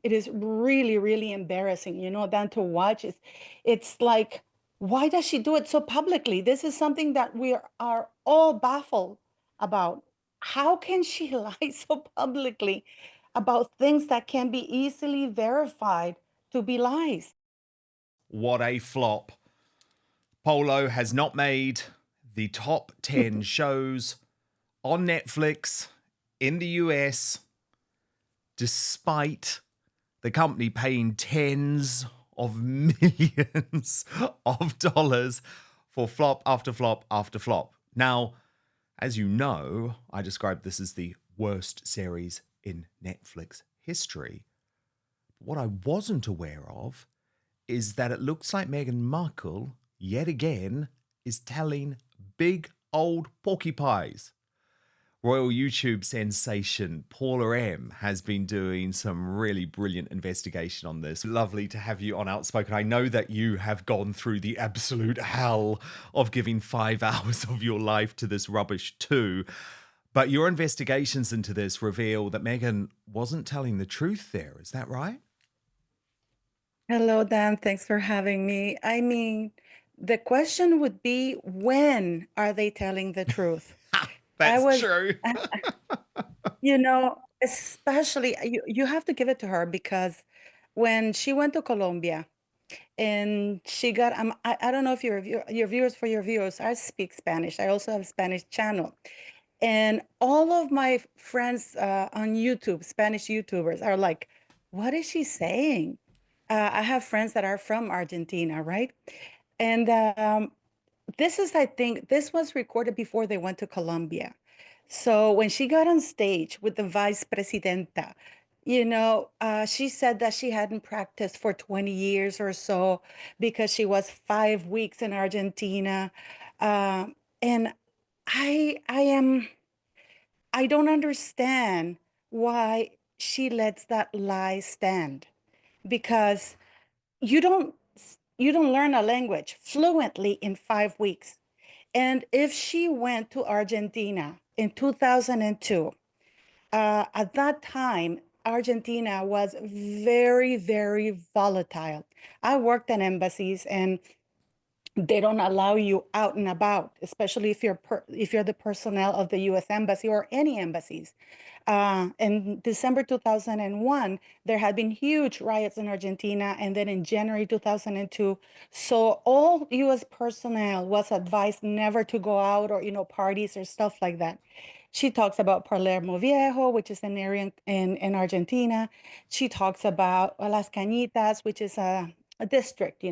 It is really, really embarrassing, than to watch. It's like, why does she do it so publicly? This is something that we are all baffled about. How can she lie so publicly about things that can be easily verified to be lies? What a flop. Polo has not made the top 10 shows on Netflix in the US, despite the company paying tens of millions of dollars for flop after flop after flop. Now, as you know, I described this as the worst series in Netflix history. What I wasn't aware of is that it looks like Meghan Markle, yet again, is telling big old porcupines. Royal YouTube sensation Paula M has been doing some really brilliant investigation on this. Lovely to have you on Outspoken. I know that you have gone through the absolute hell of giving 5 hours of your life to this rubbish too. But your investigations into this reveal that Meghan wasn't telling the truth there. Is that right? Hello, Dan. Thanks for having me. I mean, the question would be, when are they telling the truth? I That's was, true. especially you have to give it to her because when she went to Colombia and she got, I don't know if your viewers, for your viewers, I speak Spanish. I also have a Spanish channel. And all of my friends on YouTube, Spanish YouTubers, are like, what is she saying? I have friends that are from Argentina, right? And I think, this was recorded before they went to Colombia. So when she got on stage with the vice presidenta, she said that she hadn't practiced for 20 years or so because she was 5 weeks in Argentina. And I am, I don't understand why she lets that lie stand, because you don't you don't learn a language fluently in 5 weeks. And if she went to Argentina in 2002, at that time, Argentina was very, very volatile. I worked in embassies, and they don't allow you out and about, especially if you're the personnel of the U.S. Embassy or any embassies. In December 2001, there had been huge riots in Argentina, and then in January 2002, so all U.S. personnel was advised never to go out or parties or stuff like that. She talks about Palermo Viejo, which is an area in Argentina. She talks about Las Cañitas, which is a district.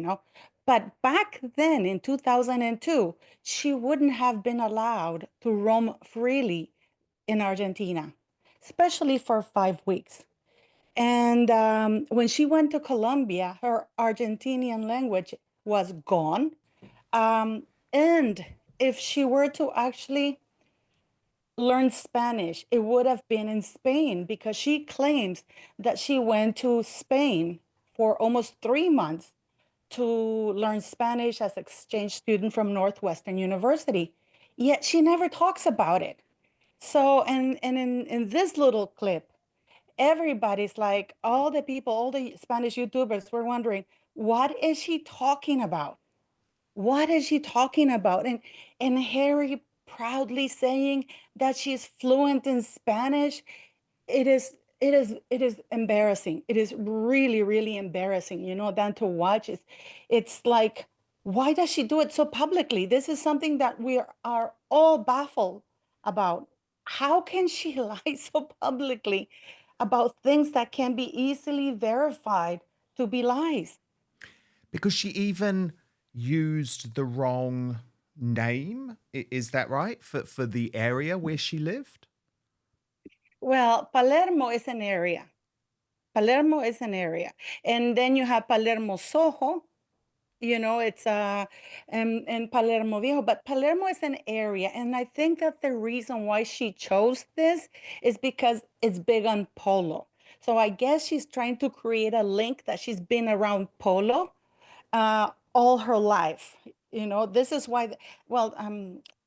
But back then in 2002, she wouldn't have been allowed to roam freely in Argentina, especially for 5 weeks. And when she went to Colombia, her Argentinian language was gone. And if she were to actually learn Spanish, it would have been in Spain, because she claims that she went to Spain for almost 3 months to learn Spanish as exchange student from Northwestern University. Yet she never talks about it. So, and in this little clip, everybody's like, all the people, all the Spanish YouTubers were wondering, what is she talking about? What is she talking about? And Harry proudly saying that she's fluent in Spanish. It is embarrassing. It is really, really embarrassing, than to watch. It's like, why does she do it so publicly? This is something that we are all baffled about. How can she lie so publicly about things that can be easily verified to be lies? Because she even used the wrong name. Is that right? For the area where she lived? Well, Palermo is an area. Palermo is an area. And then you have Palermo Soho, it's and Palermo Viejo, but Palermo is an area. And I think that the reason why she chose this is because it's big on polo. So I guess she's trying to create a link that she's been around polo all her life. This is why, well,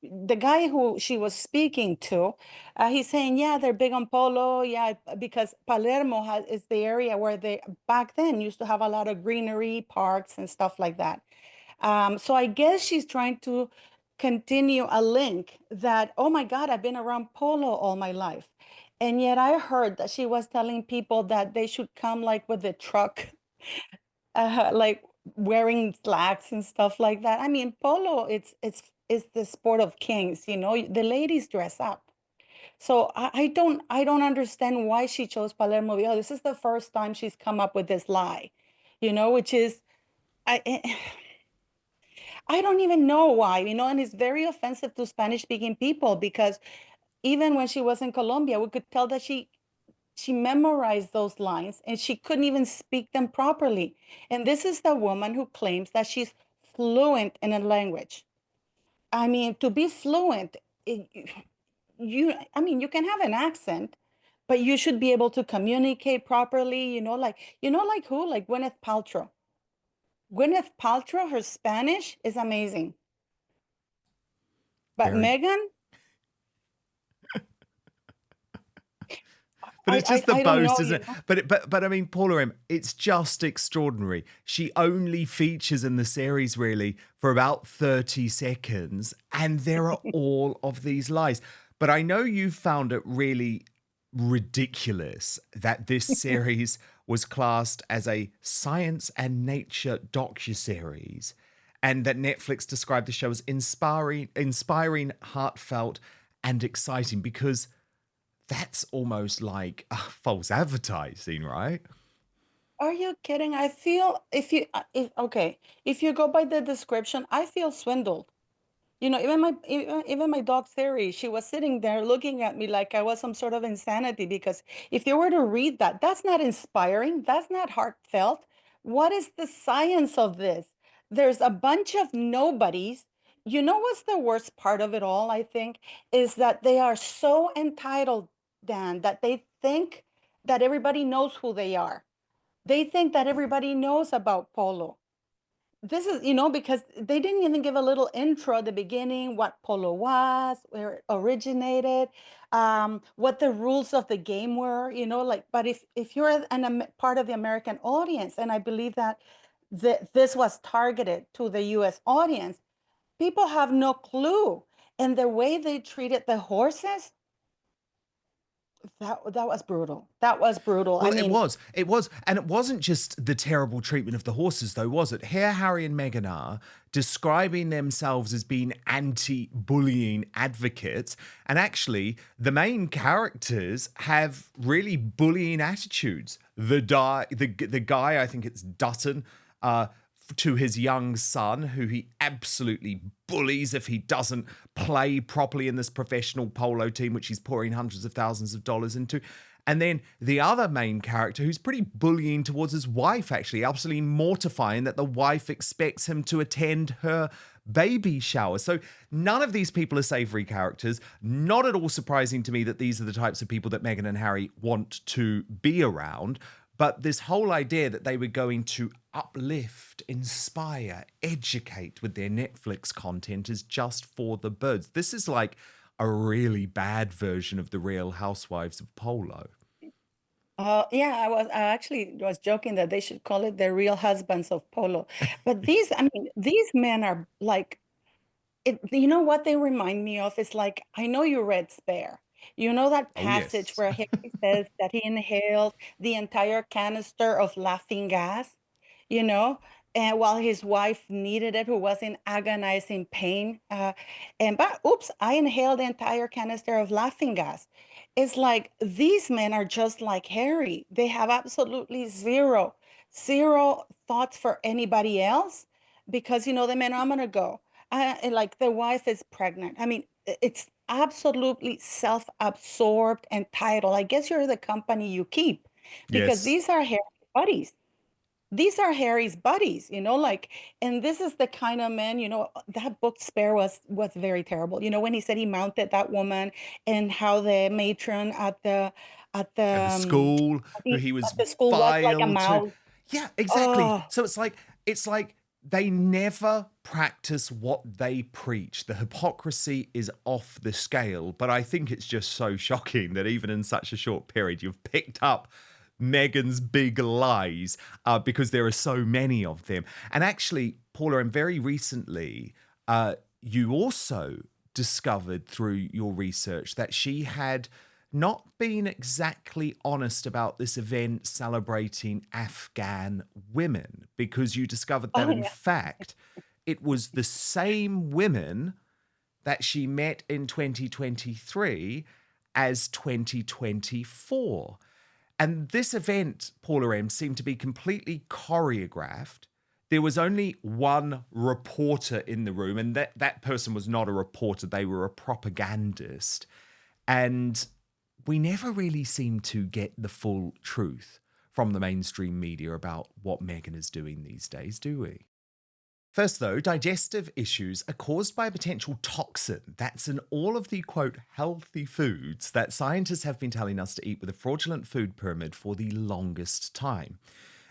the guy who she was speaking to, he's saying, yeah, they're big on polo. Yeah, because Palermo is the area where they back then used to have a lot of greenery, parks, and stuff like that. So I guess she's trying to continue a link that, oh my God, I've been around polo all my life. And yet I heard that she was telling people that they should come like with the truck, like wearing slacks and stuff like that. I mean, polo, it's the sport of kings, you know. The ladies dress up. So I don't understand why she chose Palermo Viejo. This is the first time she's come up with this lie, you know, which is I I don't even know why, you know, and it's very offensive to Spanish speaking people because even when she was in Colombia, we could tell that she memorized those lines and she couldn't even speak them properly. And this is the woman who claims that she's fluent in a language. I mean, to be fluent, I mean, you can have an accent, but you should be able to communicate properly, like who? Like Gwyneth Paltrow. Gwyneth Paltrow, her Spanish is amazing. But Very. Megan, But it's just the I don't know, boast, you isn't it? know. But I mean, Paula M, it's just extraordinary. She only features in the series really for about 30 seconds, and there are all of these lies. But I know you found it really ridiculous that this series was classed as a science and nature docuseries, and that Netflix described the show as inspiring, heartfelt, and exciting because that's almost like false advertising, right? Are you kidding? I feel if okay, if you go by the description, I feel swindled. You know, even my dog Theory, she was sitting there looking at me like I was some sort of insanity because if you were to read that, that's not inspiring, that's not heartfelt. What is the science of this? There's a bunch of nobodies. You know what's the worst part of it all, I think, is that they are so entitled, Dan, that they think that everybody knows who they are. They think that everybody knows about polo. This is, because they didn't even give a little intro at the beginning, what polo was, where it originated, what the rules of the game were, like, but if you're part of the American audience, and I believe that this was targeted to the US audience, people have no clue. And the way they treated the horses, that was brutal. That was brutal. I Well, it mean, was. It was. And it wasn't just the terrible treatment of the horses, though, was it? Here, Harry and Meghan are describing themselves as being anti bullying advocates. And actually, the main characters have really bullying attitudes. The guy, I think it's Dutton, to his young son, who he absolutely bullies if he doesn't play properly in this professional polo team, which he's pouring hundreds of thousands of dollars into. And then the other main character, who's pretty bullying towards his wife, actually, absolutely mortifying that the wife expects him to attend her baby shower. So none of these people are savory characters. Not at all surprising to me that these are the types of people that Meghan and Harry want to be around. But this whole idea that they were going to uplift, inspire, educate with their Netflix content is just for the birds. This is like a really bad version of the Real Housewives of Polo. yeah, I actually was joking that they should call it the Real Husbands of Polo. But these men are like, you know what they remind me of? It's like, I know you read Spare. You know that Oh, passage yes. where Harry says that he inhaled the entire canister of laughing gas, you know, and while his wife needed it, who was in agonizing pain. But oops, I inhaled the entire canister of laughing gas. It's like these men are just like Harry. They have absolutely zero thoughts for anybody else because, the men, I'm going to go. And like the wife is pregnant. I mean, it's absolutely self-absorbed and titled. I guess you're the company you keep because Yes. these are Harry's buddies. These are Harry's buddies, like, and this is the kind of man, that book Spare was very terrible. When he said he mounted that woman and how the matron at the At the um, school, at who the, he at was the school was like a vile to. mouse. Yeah, exactly. Oh, So it's like they never practice what they preach. The hypocrisy is off the scale, but I think it's just so shocking that even in such a short period, you've picked up Meghan's big lies because there are so many of them. And actually, Paula, and very recently, you also discovered through your research that she had not been exactly honest about this event celebrating Afghan women, because you discovered that, Oh, in yeah. fact, it was the same women that she met in 2023 as 2024. And this event, Paula M, seemed to be completely choreographed. There was only one reporter in the room, and that person was not a reporter, they were a propagandist. And we never really seem to get the full truth from the mainstream media about what Meghan is doing these days, do we? First, though, digestive issues are caused by a potential toxin that's in all of the, quote, healthy foods that scientists have been telling us to eat with a fraudulent food pyramid for the longest time.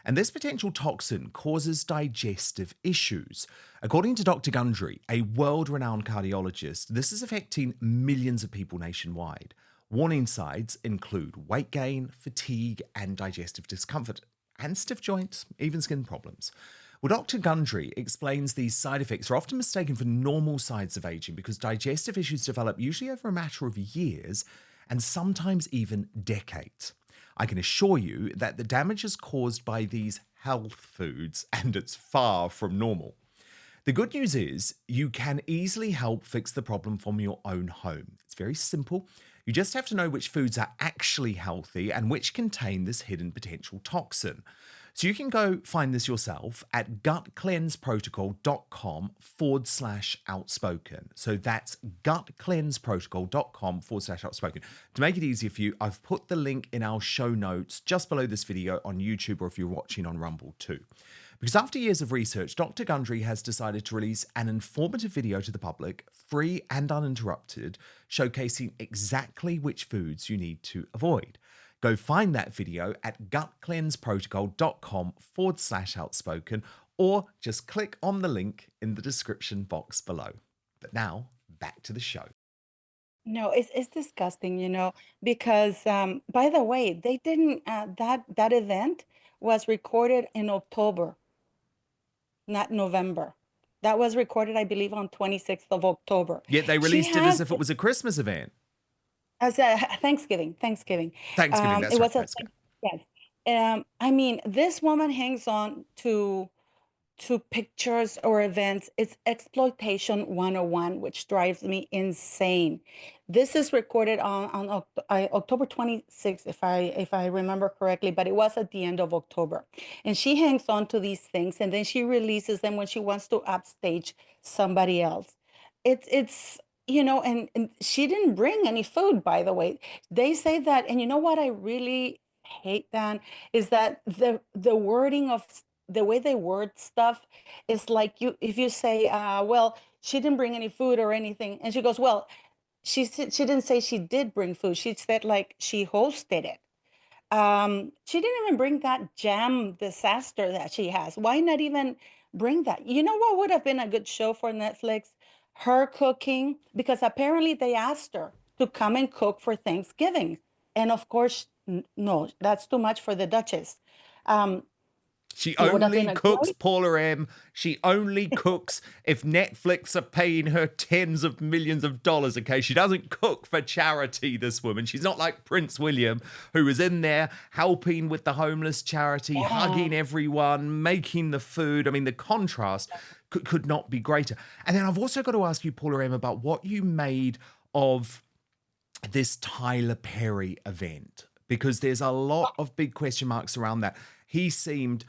And this potential toxin causes digestive issues. According to Dr. Gundry, a world renowned cardiologist, this is affecting millions of people nationwide. Warning signs include weight gain, fatigue, and digestive discomfort, and stiff joints, even skin problems. Well, Dr. Gundry explains these side effects are often mistaken for normal signs of aging because digestive issues develop usually over a matter of years and sometimes even decades. I can assure you that the damage is caused by these health foods, and it's far from normal. The good news is you can easily help fix the problem from your own home. It's very simple. You just have to know which foods are actually healthy and which contain this hidden potential toxin. So you can go find this yourself at gutcleanseprotocol.com/outspoken. So that's gutcleanseprotocol.com/outspoken. To make it easier for you, I've put the link in our show notes just below this video on YouTube, or if you're watching on Rumble too. Because after years of research, Dr. Gundry has decided to release an informative video to the public, free and uninterrupted, showcasing exactly which foods you need to avoid. Go find that video at gutcleanseprotocol.com/outspoken, or just click on the link in the description box below. But now, back to the show. No, it's disgusting, because by the way, they didn't that event was recorded in October, not November. That was recorded, I believe, on 26th of October. Yet they She released it as has if it was a Christmas event. as a Thanksgiving. Thanksgiving, that's It right, was a Thanksgiving. yes. I mean, this woman hangs on to pictures or events. It's exploitation 101, which drives me insane. This is recorded on October 26th, if I remember correctly, but it was at the end of October. And she hangs on to these things, and then she releases them when she wants to upstage somebody else. And she didn't bring any food, by the way. They say that, and you know what I really hate, Dan, is that the wording of the way they word stuff is like, if you say, well, she didn't bring any food or anything, and she goes, well, she didn't say she did bring food. She said like she hosted it. She didn't even bring that jam disaster that she has. Why not even bring that? You know what would have been a good show for Netflix? Her cooking, because apparently they asked her to come and cook for Thanksgiving. And of course, no, that's too much for the Duchess. Um, She it would have been only a cooks, great. Paula M. She only cooks if Netflix are paying her tens of millions of dollars. Okay, she doesn't cook for charity, this woman. She's not like Prince William, who was in there helping with the homeless charity, Yeah. hugging everyone, making the food. I mean, the contrast could not be greater. And then I've also got to ask you, Paula M, about what you made of this Tyler Perry event, because there's a lot of big question marks around that. He seemed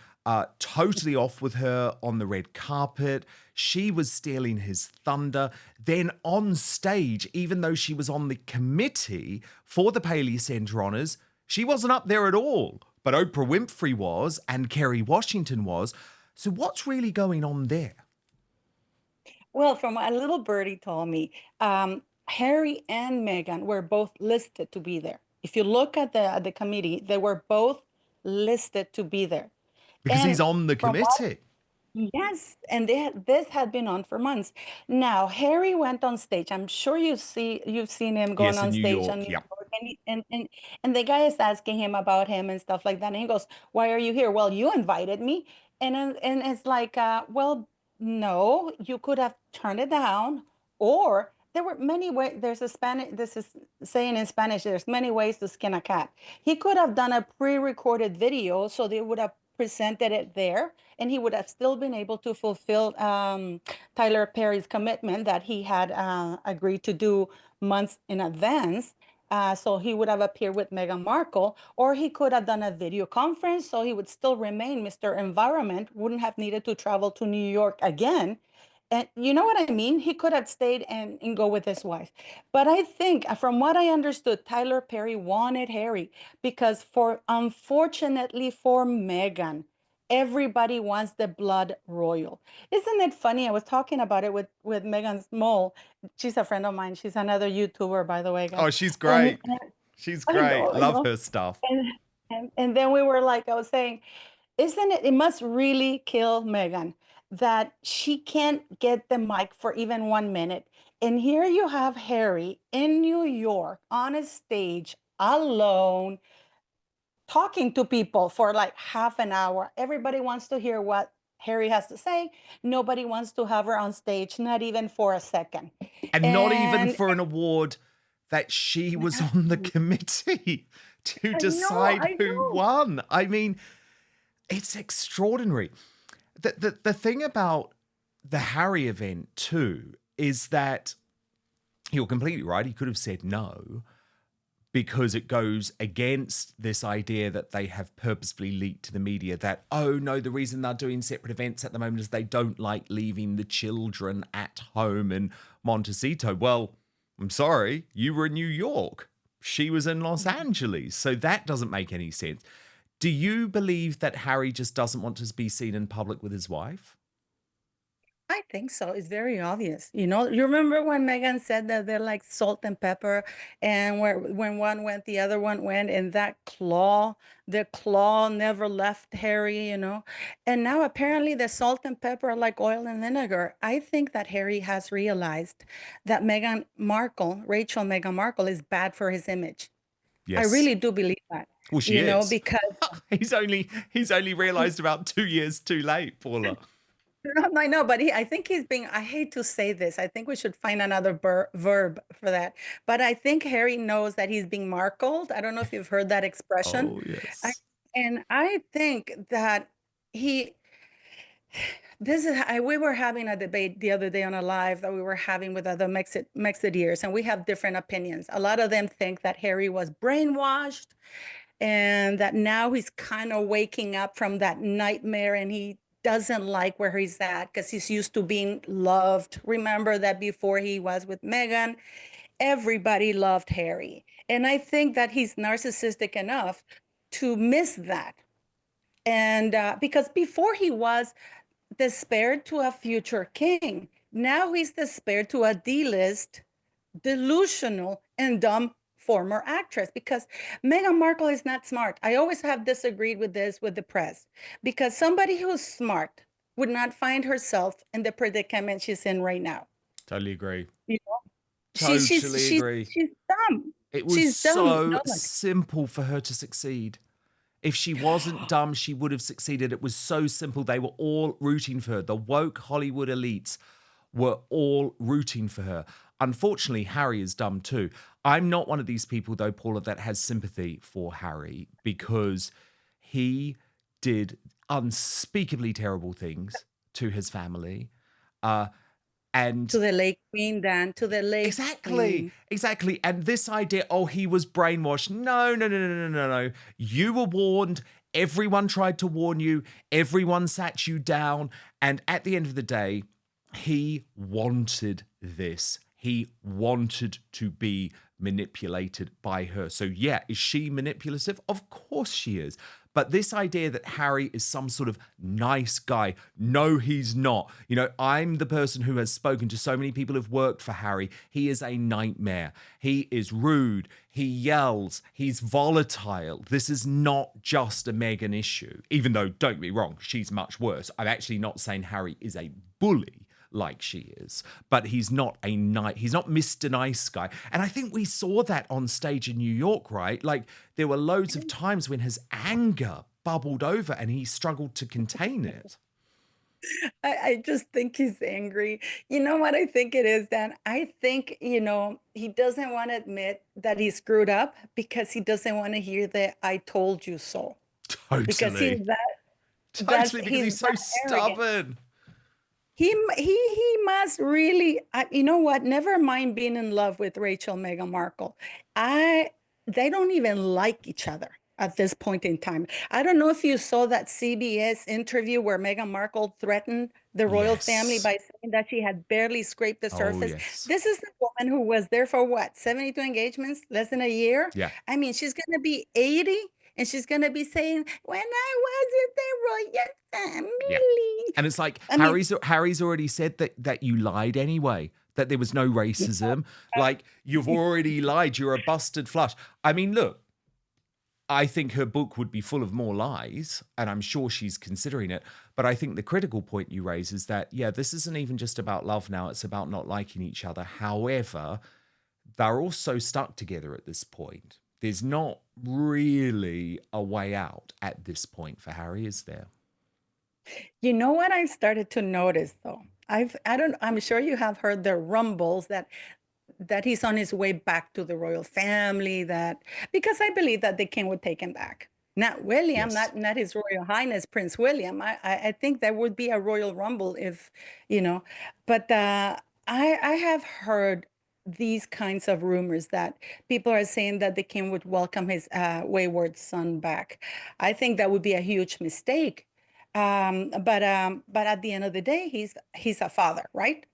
totally off with her on the red carpet. She was stealing his thunder. Then on stage, even though she was on the committee for the Paley Center Honors, she wasn't up there at all. But Oprah Winfrey was, and Kerry Washington was. So what's really going on there? Well, from what a little birdie told me, Harry and Meghan were both listed to be there. If you look at the committee, they were both listed to be there. Because he's And on the from what committee. Yes, and this had been on for months. Now, Harry went on stage. I'm sure you've seen him going Yes, in on New stage on York. New Yeah. York, and the guy is asking him about him and stuff like that. And he goes, "Why are you here?" "Well, you invited me." And it's like, well, no, you could have turned it down, or there were many ways. There's a Spanish. This is saying in Spanish. There's many ways to skin a cat. He could have done a pre-recorded video, so they would have presented it there, and he would have still been able to fulfill Tyler Perry's commitment that he had agreed to do months in advance. So he would have appeared with Meghan Markle, or he could have done a video conference, so he would still remain Mr. Environment, wouldn't have needed to travel to New York again. And you know what I mean? He could have stayed and go with his wife. But I think, from what I understood, Tyler Perry wanted Harry because, for unfortunately for Meghan, everybody wants the blood royal. Isn't it funny? I was talking about it with Megan's mole. She's a friend of mine. She's another YouTuber, by the way, guys. Oh, she's And, great. She's I great. know, I Love know. her stuff. And, and then we were like, I was saying, isn't it? It must really kill Megan that she can't get the mic for even 1 minute. And here you have Harry in New York on a stage alone, talking to people for like half an hour. Everybody wants to hear what Harry has to say. Nobody wants to have her on stage, not even for a second. And not even And for an award that she was on the committee to decide I who know. won. I mean, it's extraordinary. The thing about the Harry event, too, is that you're completely right. He could have said no, because it goes against this idea that they have purposefully leaked to the media that, oh no, the reason they're doing separate events at the moment is they don't like leaving the children at home in Montecito. Well, I'm sorry, you were in New York. She was in Los Angeles. So that doesn't make any sense. Do you believe that Harry just doesn't want to be seen in public with his wife? I think so. It's very obvious. You remember when Megan said that they're like salt and pepper, and when one went, the other one went, and the claw never left Harry. And now apparently the salt and pepper are like oil and vinegar. I think that Harry has realized that Rachel Meghan Markle, is bad for his image. I Yes. really do believe that, Well, she is. because He's only realized about 2 years too late, Paula. no, I know, but I think he's being, I hate to say this. I think we should find another verb for that. But I think Harry knows that he's being markled. I don't know if you've heard that expression. Oh, I, yes. and I think that he, we were having a debate the other day on a live that we were having with other Mexideers, and we have different opinions. A lot of them think that Harry was brainwashed, and that now he's kind of waking up from that nightmare, and he doesn't like where he's at because he's used to being loved. Remember that before he was with Meghan, everybody loved Harry. And I think that he's narcissistic enough to miss that. And because before he was despaired to a future king, now he's despaired to a D-list, delusional, and dumb former actress, because Meghan Markle is not smart. I always have disagreed with this with the press, because somebody who's smart would not find herself in the predicament she's in right now. Totally agree. You know, she's she's Totally she's agree. she's dumb. It was She's dumb. so Like, simple for her to succeed. If she wasn't dumb, she would have succeeded. It was so simple. They were all rooting for her. The woke Hollywood elites were all rooting for her. Unfortunately, Harry is dumb too. I'm not one of these people, though, Paula, that has sympathy for Harry, because he did unspeakably terrible things to his family. Uh, and to the lake queen, Dan, to the lake Exactly, queen. exactly. And this idea, oh, he was brainwashed. No, no, no, no, no, no, no. You were warned. Everyone tried to warn you. Everyone sat you down. And at the end of the day, he wanted this. He wanted to be manipulated by her. So, yeah, is she manipulative? Of course she is. But this idea that Harry is some sort of nice guy, no, he's not. You know, I'm the person who has spoken to so many people who've worked for Harry. He is a nightmare. He is rude. He yells. He's volatile. This is not just a Meghan issue, even though, don't get me wrong, she's much worse. I'm actually not saying Harry is a bully like she is, but he's not Mr. Nice Guy. And I think we saw that on stage in New York, right? Like there were loads of times when his anger bubbled over and he struggled to contain it. I just think he's angry. You know what I think it is, Dan? I think, he doesn't want to admit that he screwed up because he doesn't want to hear the "I told you so." Because Totally. Because he's he's so that arrogant. stubborn. He must really, you know what? Never mind being in love with Meghan Markle. They don't even like each other at this point in time. I don't know if you saw that CBS interview where Meghan Markle threatened the royal family Yes. by saying that she had barely scraped the Oh, surface. yes. This is the woman who was there for what, 72 engagements, less than a year? Yeah. I mean, she's going to be 80 and she's going to be saying, when I was in the royal Yeah. family. And it's like I mean, Harry's already said that you lied anyway, that there was no racism. Like you've already lied. You're a busted flush. I mean, look, I think her book would be full of more lies, and I'm sure she's considering it. But I think the critical point you raise is that, yeah, this isn't even just about love now. It's about not liking each other. However, they're also stuck together at this point. There's not really a way out at this point for Harry, is there? you know what I've started to notice though? I'm sure you have heard the rumbles that he's on his way back to the royal family, that because I believe that the king would take him back. Not William, Yes. not His Royal Highness Prince William. I think there would be a royal rumble if, you know, but I have heard these kinds of rumors that people are saying that the king would welcome his wayward son back. I think that would be a huge mistake. But at the end of the day, he's a father, right?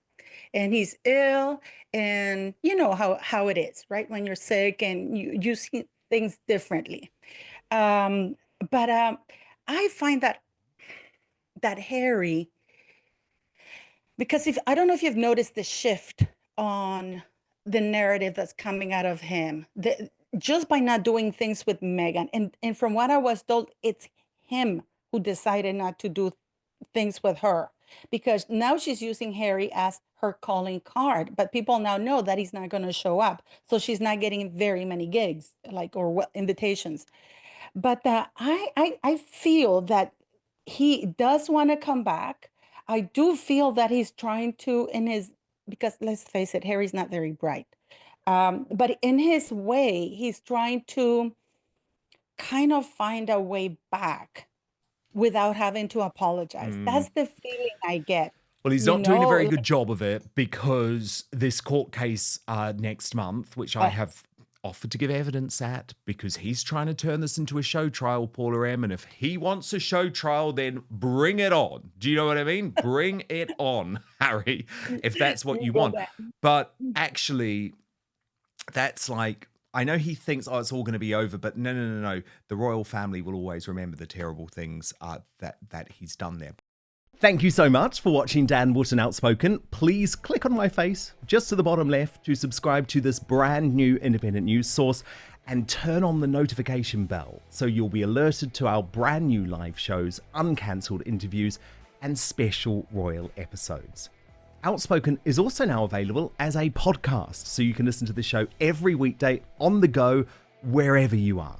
And he's ill, and you know how it is, right? When you're sick and you see things differently. Um, but I find that Harry, because if I don't know if you've noticed the shift on the narrative that's coming out of him, just by not doing things with Megan, and from what I was told, it's him who decided not to do things with her because now she's using Harry as her calling card. But people now know that he's not going to show up, so she's not getting very many gigs, like invitations. But I feel that he does want to come back. I do feel that he's trying to in his because let's face it, Harry's not very bright. But in his way, he's trying to kind of find a way back without having to apologize. Mm. That's the feeling I get, Well, he's you not doing a know? very good job of it because this court case next month, which I Oh, have offered to give evidence at, because he's trying to turn this into a show trial, Paula M. And if he wants a show trial, then bring it on. Do you know what I mean? Bring it on, Harry, if that's what you you go want. back. But actually, that's like, I know he thinks, oh, it's all going to be over, but no, no, no, no. The royal family will always remember the terrible things that he's done there. Thank you so much for watching Dan Wootton Outspoken. Please click on my face just to the bottom left to subscribe to this brand new independent news source and turn on the notification bell so you'll be alerted to our brand new live shows, uncancelled interviews, and special royal episodes. Outspoken is also now available as a podcast, so you can listen to the show every weekday on the go, wherever you are.